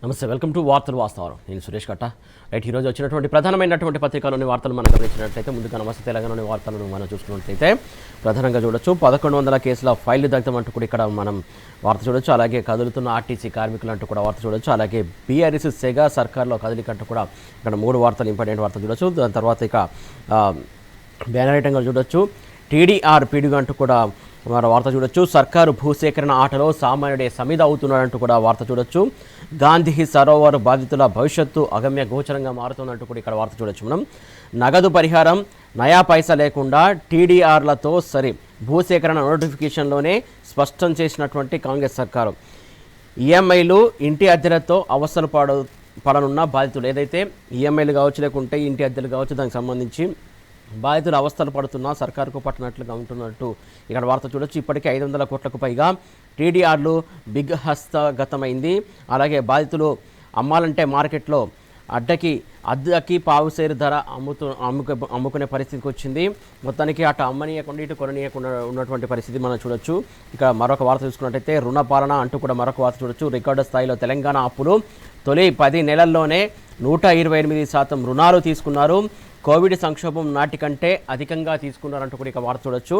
నమస్తే, welcome to వార్తలు వాస్తవాలు. నేను సురేష్ కట్ట. రైట్, ఈరోజు వచ్చినటువంటి ప్రధానమైనటువంటి పత్రికలోని వార్తలు మనం గమనించినట్లయితే ముందుగా నమస్తే తెలంగాణలోని వార్తలను మనం చూసుకున్నట్లయితే ప్రధానంగా చూడొచ్చు 1100 కేసుల ఫైల్ దగ్ధం అంటూ కూడా ఇక్కడ మనం వార్త చూడొచ్చు. అలాగే కదులుతున్న ఆర్టీసీ కార్మికులు అంటూ కూడా వార్త చూడొచ్చు. అలాగే బీఆర్ఎస్ సెగా సర్కార్లో కదలికంటూ కూడా ఇక్కడ 3 వార్తలు ఇంపార్టెంట్ వార్తలు చూడొచ్చు. దాని తర్వాత ఇక బ్యానర్ ఐటంగా చూడొచ్చు. టీడీఆర్ పీడుగా అంటూ కూడా మరో వార్త చూడొచ్చు. సర్కారు భూసేకరణ ఆటలో సామాన్యుడే సమిధ అవుతున్నాడంటూ కూడా వార్త చూడొచ్చు. గాంధీ సరోవర్ బాధితుల భవిష్యత్తు అగమ్య గోచరంగా మారుతున్నట్టు కూడా ఇక్కడ వార్త చూడొచ్చు. మనం నగదు పరిహారం నయా పైసా లేకుండా టీడీఆర్లతో సరి భూసేకరణ నోటిఫికేషన్లోనే స్పష్టం చేసినటువంటి కాంగ్రెస్ సర్కారు. ఈఎంఐలు ఇంటి అద్దెలతో అవసరం పడనున్న బాధితులు, ఏదైతే ఈఎంఐలు కావచ్చు లేకుంటే ఇంటి అద్దెలు కావచ్చు, దానికి సంబంధించి బాధితులు అవస్థలు పడుతున్నా సర్కారుకు పట్టినట్లుగా ఉంటున్నట్టు ఇక్కడ వార్త చూడొచ్చు. ఇప్పటికే 500 కోట్లకు పైగా టీడీఆర్లు బిగ్ హస్తగతమైంది. అలాగే బాధితులు అమ్మాలంటే మార్కెట్లో అద్దెకి పావుసేరు ధర అమ్ముకునే పరిస్థితికి వచ్చింది. మొత్తానికి అటు అమ్మనీయకుండా ఇటు కొననీయకుండా ఉన్నటువంటి పరిస్థితి మనం చూడొచ్చు. ఇక్కడ మరొక వార్త చూసుకున్నట్టయితే రుణపాలన అంటూ కూడా మరొక వార్త చూడొచ్చు. రికార్డు స్థాయిలో తెలంగాణ అప్పులు తొలి 10 నెలల్లోనే 128% రుణాలు తీసుకున్నారు. కోవిడ్ సంక్షోభం నాటికంటే అధికంగా తీసుకున్నారంటూ కూడా ఇక వార్త చూడొచ్చు.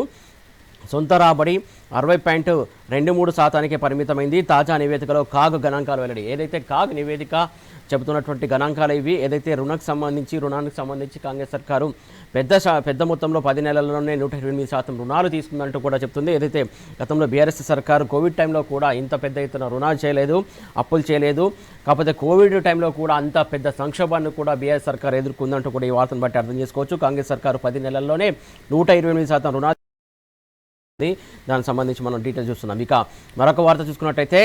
సొంత రాబడి 60.23% పరిమితమైంది. తాజా నివేదికలో కాగ్ గణాంకాలు వెల్లడి. ఏదైతే కాగ్ నివేదిక చెబుతున్నటువంటి గణాంకాలు ఇవి. ఏదైతే రుణానికి సంబంధించి కాంగ్రెస్ సర్కారు పెద్ద మొత్తంలో 10 నెలల్లోనే 128% రుణాలు తీసుకుందంటూ కూడా చెప్తుంది. ఏదైతే గతంలో బీఆర్ఎస్ సర్కారు కోవిడ్ టైంలో కూడా ఇంత పెద్ద ఎత్తున రుణాలు చేయలేదు, అప్పులు చేయలేదు. కాకపోతే కోవిడ్ టైంలో కూడా అంత పెద్ద సంక్షోభాన్ని కూడా బీఆర్ఎస్ సర్కారు ఎదుర్కొందంటూ కూడా ఈ వార్తను బట్టి అర్థం చేసుకోవచ్చు. కాంగ్రెస్ సర్కారు 10 నెలల్లోనే 128% రుణాలు, దానికి సంబంధించి మనం డీటెయిల్స్ చూస్తున్నాం. ఇక మరొక వార్త చూసుకున్నట్టయితే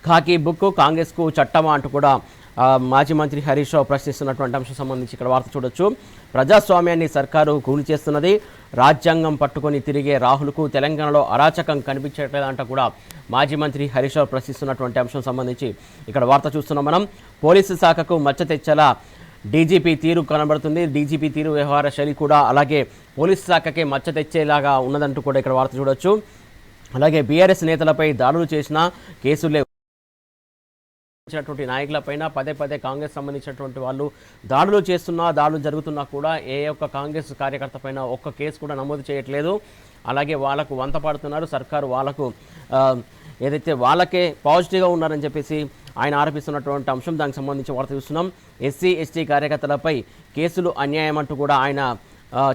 ఖాకీ బుక్ కాంగ్రెస్కు చట్టమా అంటూ కూడా మాజీ మంత్రి హరీష్ రావు ప్రశ్నిస్తున్నటువంటి అంశం సంబంధించి ఇక్కడ వార్త చూడొచ్చు. ప్రజాస్వామ్యాన్ని సర్కారు కూలి చేస్తున్నది. రాజ్యాంగం పట్టుకొని తిరిగే రాహుల్కు తెలంగాణలో అరాచకం కనిపించట్లేదంట కూడా మాజీ మంత్రి హరీష్ రావు ప్రశ్నిస్తున్నటువంటి అంశం సంబంధించి ఇక్కడ వార్త చూస్తున్నాం మనం. పోలీసు శాఖకు మచ్చ తెచ్చేలా డీజీపీ తీరు కనబడుతుంది. డీజీపీ తీరు వ్యవహార శైలి కూడా అలాగే పోలీసు శాఖకే మచ్చ తెచ్చేలాగా ఉన్నదంటూ కూడా ఇక్కడ వార్త చూడొచ్చు. అలాగే బీఆర్ఎస్ నేతలపై దాడులు చేసిన కేసులే నాయకులపైన పదే కాంగ్రెస్ సంబంధించినటువంటి వాళ్ళు దాడులు జరుగుతున్నా కూడా ఏ ఒక్క కాంగ్రెస్ కార్యకర్త పైన ఒక్క కేసు కూడా నమోదు చేయట్లేదు. అలాగే వాళ్ళకు వంత పడుతున్నారు. సర్కారు వాళ్ళకు ఏదైతే వాళ్ళకే పాజిటివ్గా ఉన్నారని చెప్పేసి ఆయన ఆరోపిస్తున్నటువంటి అంశం. దానికి సంబంధించి వార్త చూస్తున్నాం. ఎస్సీ ఎస్టీ కార్యకర్తలపై కేసులు అన్యాయం అంటూ కూడా ఆయన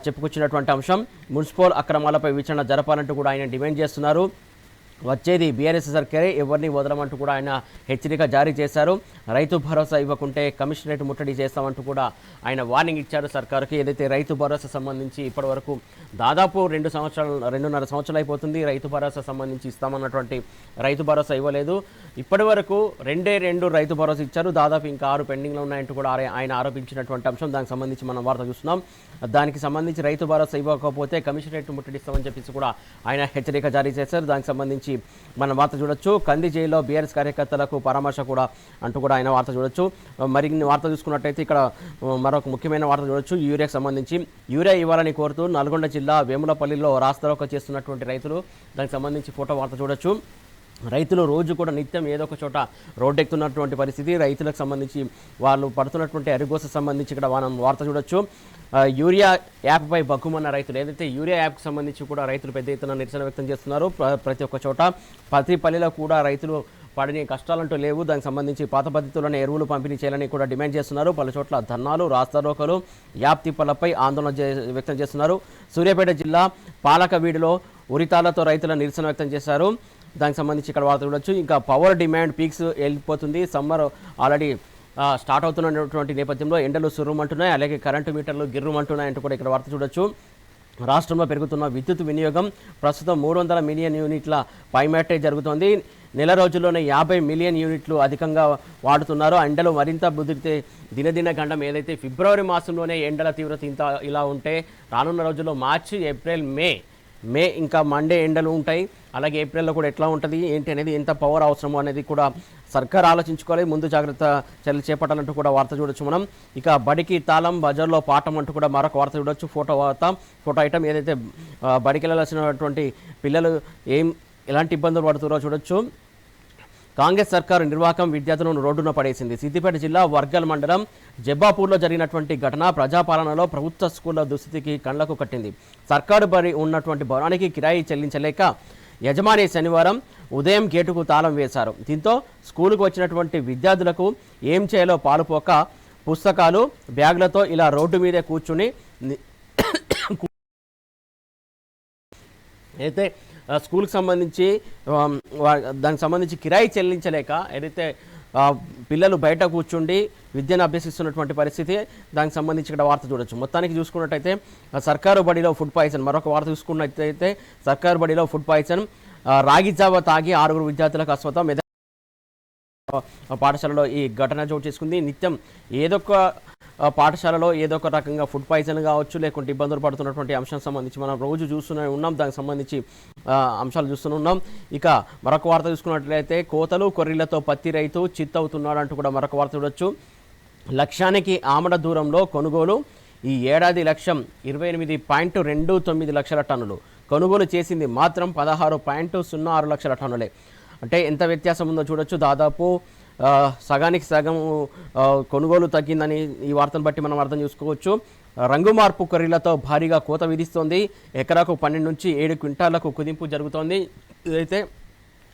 చెప్పుకొచ్చినటువంటి అంశం. మున్సిపల్ అక్రమాలపై విచారణ జరపాలంటూ కూడా ఆయన డిమాండ్ చేస్తున్నారు. వచ్చేది బీఆర్ఎస్ సర్కారే, ఎవరిని వదలమంటూ కూడా ఆయన హెచ్చరిక జారీ చేశారు. రైతు భరోసా ఇవ్వకుంటే కమిషనరేట్ ముట్టడి చేస్తామంటూ కూడా ఆయన వార్నింగ్ ఇచ్చారు సర్కారుకి. ఏదైతే రైతు భరోసా సంబంధించి ఇప్పటివరకు దాదాపు 2.5 సంవత్సరాలు అయిపోతుంది. రైతు భరోసా సంబంధించి ఇస్తామన్నటువంటి రైతు భరోసా ఇవ్వలేదు. ఇప్పటి వరకు 2 రైతు భరోసా ఇచ్చారు. దాదాపు ఇంకా 6 పెండింగ్లో ఉన్నాయంటూ కూడా ఆయన ఆరోపించినటువంటి అంశం. దానికి సంబంధించి మనం వార్త చూస్తున్నాం. దానికి సంబంధించి రైతు భరోసా ఇవ్వకపోతే కమిషనరేట్ ముట్టడిస్తామని చెప్పేసి కూడా ఆయన హెచ్చరిక జారీ చేశారు. దానికి సంబంధించి మనం వార్త చూడొచ్చు. కంది జైల్లో బీఆర్ఎస్ కార్యకర్తలకు పరామర్శ కూడా అంటూ కూడా ఆయన వార్త చూడొచ్చు. మరిన్ని వార్త చూసుకున్నట్టయితే ఇక్కడ మరొక ముఖ్యమైన వార్త చూడొచ్చు. యూరియాకి సంబంధించి యూరియా ఇవ్వాలని కోరుతూ నల్గొండ జిల్లా వేములపల్లిలో రాస్తారోకో చేస్తున్నటువంటి రైతులు, దానికి సంబంధించి ఫోటో వార్త చూడొచ్చు. రైతులు రోజు కూడా నిత్యం ఏదో ఒక చోట రోడ్డెక్కుతున్నటువంటి పరిస్థితి. రైతులకు సంబంధించి వాళ్ళు పడుతున్నటువంటి అరిగోస సంబంధించి ఇక్కడ మనం వార్త చూడొచ్చు. యూరియా యాప్పై బగ్గుమన్న రైతులు, ఏదైతే యూరియా యాప్కి సంబంధించి కూడా రైతులు పెద్ద ఎత్తున నిరసన వ్యక్తం చేస్తున్నారు. ప్రతి ఒక్క చోట ప్రతి పల్లెలో కూడా రైతులు పడిన కష్టాలంటూ లేవు. దానికి సంబంధించి పాత పద్ధతుల్లోనే ఎరువులు పంపిణీ చేయాలని కూడా డిమాండ్ చేస్తున్నారు. పలు చోట్ల ధర్నాలు, రాస్తారోకలు, యాప్ తిప్పలపై ఆందోళన వ్యక్తం చేస్తున్నారు. సూర్యాపేట జిల్లా పాలకవీడిలో ఉరితాలతో రైతుల నిరసన వ్యక్తం చేశారు. దానికి సంబంధించి ఇక్కడ వార్త చూడొచ్చు. ఇంకా పవర్ డిమాండ్ పీక్స్ వెళ్ళిపోతుంది. సమ్మర్ ఆల్రెడీ స్టార్ట్ అవుతున్నటువంటి నేపథ్యంలో ఎండలు సుర్రుమంటున్నాయి. అలాగే కరెంటు మీటర్లు గిర్రుమంటున్నాయంటూ కూడా ఇక్కడ వార్త చూడొచ్చు. రాష్ట్రంలో పెరుగుతున్న విద్యుత్ వినియోగం ప్రస్తుతం 300 మిలియన్ యూనిట్ల పైమాటే జరుగుతోంది. నెల రోజుల్లోనే 50 మిలియన్ యూనిట్లు అధికంగా వాడుతున్నారు. ఎండలు మరింత ముదిరితే దినదిన గండం, ఏదైతే ఫిబ్రవరి మాసంలోనే ఎండల తీవ్రత ఇలా ఉంటే రానున్న రోజుల్లో మార్చి, ఏప్రిల్, మే ఇంకా మండే ఎండలు ఉంటాయి. అలాగే ఏప్రిల్లో కూడా ఎట్లా ఉంటుంది ఏంటి అనేది, ఎంత పవర్ అవసరమో అనేది కూడా సర్కార్ ఆలోచించుకోవాలి. ముందు జాగ్రత్త చర్యలు చేపట్టాలంటూ కూడా వార్త చూడొచ్చు మనం. ఇక బడికి తాళం బజార్లో పాఠం అంటూ కూడా మరొక వార్త చూడొచ్చు. ఫోటో ఐటమ్, ఏదైతే బడికి వెళ్ళాల్సినటువంటి పిల్లలు ఎలాంటి ఇబ్బందులు పడుతున్నారో చూడొచ్చు. కాంగ్రెస్ సర్కారు నిర్వాహకం విద్యార్థులను రోడ్డున పడేసింది. సిద్దిపేట జిల్లా వర్గల్ మండలం జబ్బాపూర్లో జరిగినటువంటి ఘటన ప్రజాపాలనలో ప్రభుత్వ స్కూళ్ల దుస్థితికి కళ్లకు కట్టింది. సర్కారు బడి ఉన్నటువంటి భవనానికి కిరాయి చెల్లించలేక యజమాని శనివారం ఉదయం గేటుకు తాళం వేశారు. దీంతో స్కూలుకు వచ్చినటువంటి విద్యార్థులకు ఏం చేయాలో పాలుపోక పుస్తకాలు బ్యాగులతో ఇలా రోడ్డు మీదే కూర్చుని అయితే స్కూల్కి సంబంధించి దానికి సంబంధించి కిరాయి చెల్లించలేక ఏదైతే పిల్లలు బయట కూర్చుండి విద్యను అభ్యసిస్తున్నటువంటి పరిస్థితి, దానికి సంబంధించి ఇక్కడ వార్త చూడొచ్చు. మొత్తానికి చూసుకున్నట్టయితే సర్కారు బడిలో ఫుడ్ పాయిజన్, మరొక వార్త చూసుకున్నట్టయితే సర్కారు బడిలో ఫుడ్ పాయిజన్, రాగి జావ తాగి 6 విద్యార్థులకు అస్వస్థం. పాఠశాలలో ఈ ఘటన చోటు చేసుకుంది. నిత్యం ఏదొక పాఠశాలలో ఏదో ఒక రకంగా ఫుడ్ పాయిజన్ కావచ్చు, లేకుంటే ఇబ్బందులు పడుతున్నటువంటి అంశానికి సంబంధించి మనం రోజు చూస్తూనే ఉన్నాం. దానికి సంబంధించి అంశాలు చూస్తూనే ఉన్నాం. ఇక మరొక వార్త చూసుకున్నట్లయితే కోతలు కొర్రీలతో పత్తి రైతు చిత్తవుతున్నాడు అంటూ కూడా మరొక వార్త చూడొచ్చు. లక్ష్యానికి ఆమడ దూరంలో కొనుగోలు. ఈ ఏడాది లక్ష్యం 28.29 లక్షల టన్నులు. కొనుగోలు చేసింది మాత్రం 16.06 లక్షల టన్నులే. అంటే ఎంత వ్యత్యాసం ఉందో చూడొచ్చు. దాదాపు సగానికి సగం కొనుగోలు తగ్గిందని ఈ వార్తను బట్టి మనం అర్థం చేసుకోవచ్చు. రంగు మార్పు కొర్రీలతో భారీగా కోత విధిస్తోంది. ఎకరాకు 12 నుంచి 7 క్వింటాలకు కుదింపు జరుగుతోంది. ఇదైతే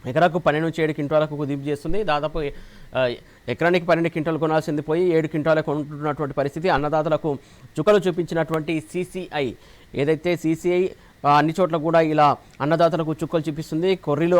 ఎకరాకు 12 నుంచి 7 క్వింటాలకు కుదింపు చేస్తుంది. దాదాపు ఎకరానికి 12 క్వింటాలు కొనాల్సింది పోయి 7 క్వింటాలకు కొంటున్నటువంటి పరిస్థితి. అన్నదాతలకు చుక్కలు చూపించినటువంటి CCI, ఏదైతే CCI అన్ని చోట్ల కూడా ఇలా అన్నదాతలకు చుక్కలు చూపిస్తుంది.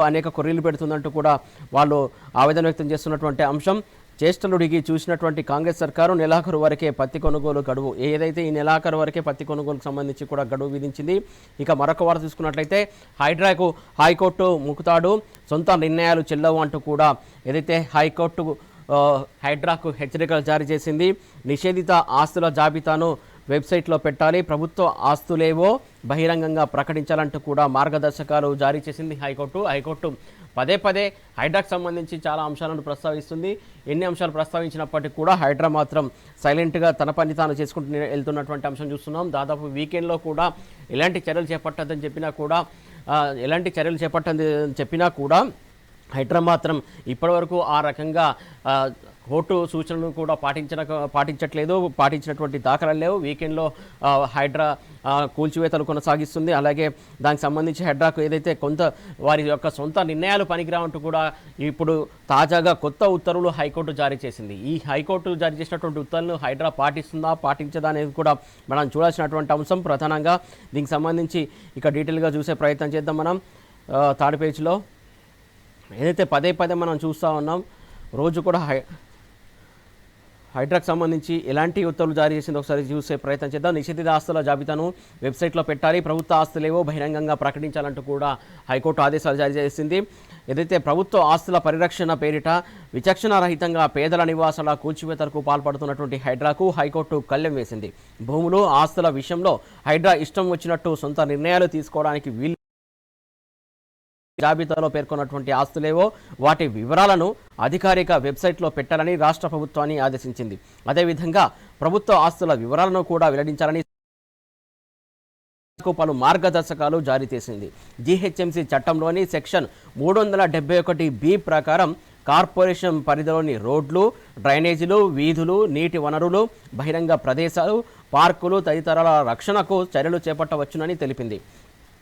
అనేక కొర్రీలు పెడుతుందంటూ కూడా వాళ్ళు ఆవేదన వ్యక్తం చేస్తున్నటువంటి అంశం. చేష్టలుడిగి చూసినటువంటి కాంగ్రెస్ సర్కారు నెలాఖరు వరకే పత్తి కొనుగోలు గడువు, ఏదైతే ఈ నెలాఖరు వరకే పత్తి కొనుగోలుకు సంబంధించి కూడా గడువు విధించింది. ఇక మరొక వార్త చూసుకున్నట్లయితే హైడ్రాకు హైకోర్టు ముకుతాడు, సొంత నిర్ణయాలు చెల్లవు అంటూ కూడా ఏదైతే హైకోర్టు హైడ్రాకు హెచ్చరికలు జారీ చేసింది. నిషేధిత ఆస్తుల జాబితాను వెబ్సైట్లో పెట్టాలి, ప్రభుత్వ ఆస్తులేవో బహిరంగంగా ప్రకటించాలంటూ కూడా మార్గదర్శకాలు జారీ చేసింది హైకోర్టు. పదే హైడ్రాకు సంబంధించి చాలా అంశాలను ప్రస్తావిస్తుంది. ఎన్ని అంశాలు ప్రస్తావించినప్పటికీ కూడా హైడ్రా మాత్రం సైలెంట్గా తన పని తాను చేసుకుంటూ వెళ్తున్నటువంటి అంశం చూస్తున్నాం. దాదాపు వీకెండ్లో కూడా ఎలాంటి చర్యలు చేపట్టదని చెప్పినా కూడా హైడ్రా మాత్రం ఇప్పటివరకు ఆ రకంగా కోర్టు సూచనలు కూడా పాటించినటువంటి దాఖలాలు లేవు. వీకెండ్లో హైడ్రా కూల్చివేతలు కొనసాగిస్తుంది. అలాగే దానికి సంబంధించి హైడ్రాకు ఏదైతే వారి యొక్క సొంత నిర్ణయాలు పనికిరావంటూ కూడా ఇప్పుడు తాజాగా కొత్త ఉత్తర్వులు హైకోర్టు జారీ చేసింది. ఈ హైకోర్టు జారీ చేసినటువంటి ఉత్తర్వులను హైడ్రా పాటించదా అనేది కూడా మనం చూడాల్సినటువంటి అంశం. ప్రధానంగా దీనికి సంబంధించి ఇక డీటెయిల్గా చూసే ప్రయత్నం చేద్దాం. మనం థర్డ్ పేజ్లో ఏదైతే పదే మనం చూస్తూ ఉన్నాం, రోజు కూడా హైడ్రాకు సంబంధించి ఎలాంటి ఉత్తర్వులు జారీ చేసిందో ఒకసారి చూసే ప్రయత్నం చేద్దాం. నిషేధిత ఆస్తుల జాబితాను వెబ్సైట్లో పెట్టాలి, ప్రభుత్వ ఆస్తులేవో బహిరంగంగా ప్రకటించాలంటూ కూడా హైకోర్టు ఆదేశాలు జారీ చేసింది. ఏదైతే ప్రభుత్వ ఆస్తుల పరిరక్షణ పేరిట విచక్షణారహితంగా పేదల నివాసాల కూల్చివేతలకు పాల్పడుతున్నటువంటి హైడ్రాకు హైకోర్టు కళ్ళెం వేసింది. భూములు, ఆస్తుల విషయంలో హైడ్రా ఇష్టం వచ్చినట్టు సొంత నిర్ణయాలు తీసుకోవడానికి వీలు జాబితాలో పేర్కొన్నటువంటి ఆస్తులేవో వాటి వివరాలను అధికారిక వెబ్సైట్లో పెట్టాలని రాష్ట్ర ప్రభుత్వాన్ని ఆదేశించింది. అదేవిధంగా ప్రభుత్వ ఆస్తుల వివరాలను కూడా వెల్లడించాలని పలు మార్గదర్శకాలు జారీ చేసింది. GHMC చట్టంలోని సెక్షన్ 371B ప్రకారం కార్పొరేషన్ పరిధిలోని రోడ్లు, డ్రైనేజీలు, వీధులు, నీటి వనరులు, బహిరంగ ప్రదేశాలు, పార్కులు తదితరాల రక్షణకు చర్యలు చేపట్టవచ్చునని తెలిపింది.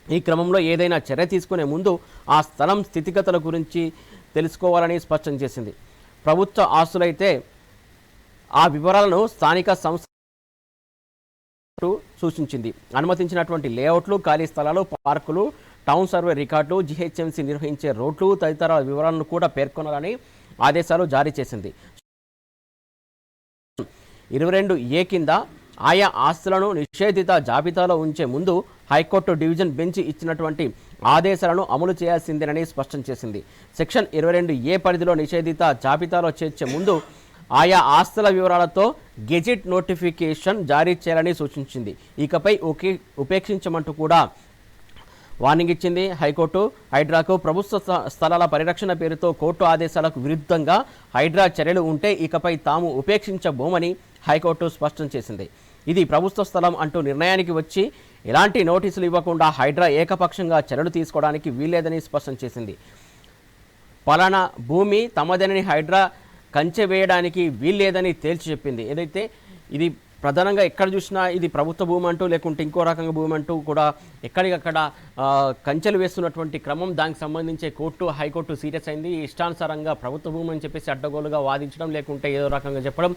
ఈ క్రమంలో ఏదైనా చర్య తీసుకునే ముందు ఆ స్థలం స్థితిగతుల గురించి తెలుసుకోవాలని స్పష్టం చేసింది. ప్రభుత్వ ఆస్తులైతే ఆ వివరాలను స్థానిక సంస్థ సూచించింది. అనుమతించినటువంటి లేఅవుట్లు, ఖాళీ స్థలాలు, పార్కులు, టౌన్ సర్వే రికార్డులు, GHMC నిర్వహించే రోడ్లు తదితర వివరాలను కూడా పేర్కొనాలని ఆదేశాలు జారీ చేసింది. 22A కింద ఆయా ఆస్తులను నిషేధిత జాబితాలో ఉంచే ముందు హైకోర్టు డివిజన్ బెంచ్ ఇచ్చినటువంటి ఆదేశాలను అమలు చేయాల్సిందేనని స్పష్టం చేసింది. సెక్షన్ 22A పరిధిలో నిషేధిత జాబితాలో చేర్చే ముందు ఆయా ఆస్తుల వివరాలతో గెజిట్ నోటిఫికేషన్ జారీ చేయాలని సూచించింది. ఇకపై ఉపేక్షించమంటూ కూడా వార్నింగ్ ఇచ్చింది హైకోర్టు హైడ్రాకు. ప్రభుత్వ స్థలాల పరిరక్షణ పేరుతో కోర్టు ఆదేశాలకు విరుద్ధంగా హైడ్రా చర్యలు ఉంటే ఇకపై తాము ఉపేక్షించబోమని హైకోర్టు స్పష్టం చేసింది. ఇది ప్రభుత్వ స్థలం అంటూ నిర్ణయానికి వచ్చి ఎలాంటి నోటీసులు ఇవ్వకుండా హైడ్రా ఏకపక్షంగా చర్యలు తీసుకోవడానికి వీల్లేదని స్పష్టం చేసింది. పలానా భూమి తమదేనని హైడ్రా కంచె వేయడానికి వీల్లేదని తేల్చి చెప్పింది. ఏదైతే ఇది ప్రధానంగా ఎక్కడ చూసినా ఇది ప్రభుత్వ భూమి అంటూ లేకుంటే ఇంకో రకంగా భూమి అంటూ కూడా ఎక్కడికక్కడ కంచెలు వేస్తున్నటువంటి క్రమం, దానికి సంబంధించి హైకోర్టు సీరియస్ అయింది. ఇష్టానుసారంగా ప్రభుత్వ భూమి అని చెప్పేసి అడ్డగోలుగా వాదించడం లేకుంటే ఏదో రకంగా చెప్పడం,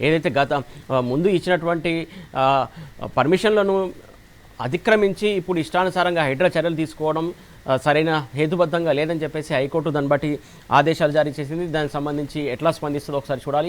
ఏదైతే ముందు ఇచ్చినటువంటి పర్మిషన్లను అతిక్రమించి ఇప్పుడు ఇష్టానుసారంగా హైడ్రా చర్యలు తీసుకోవడం సరైన హేతుబద్ధంగా లేదని చెప్పేసి హైకోర్టు దాన్ని బట్టి ఆదేశాలు జారీ చేసింది. దానికి సంబంధించి ఎట్లా స్పందిస్తుందో ఒకసారి చూడాలి.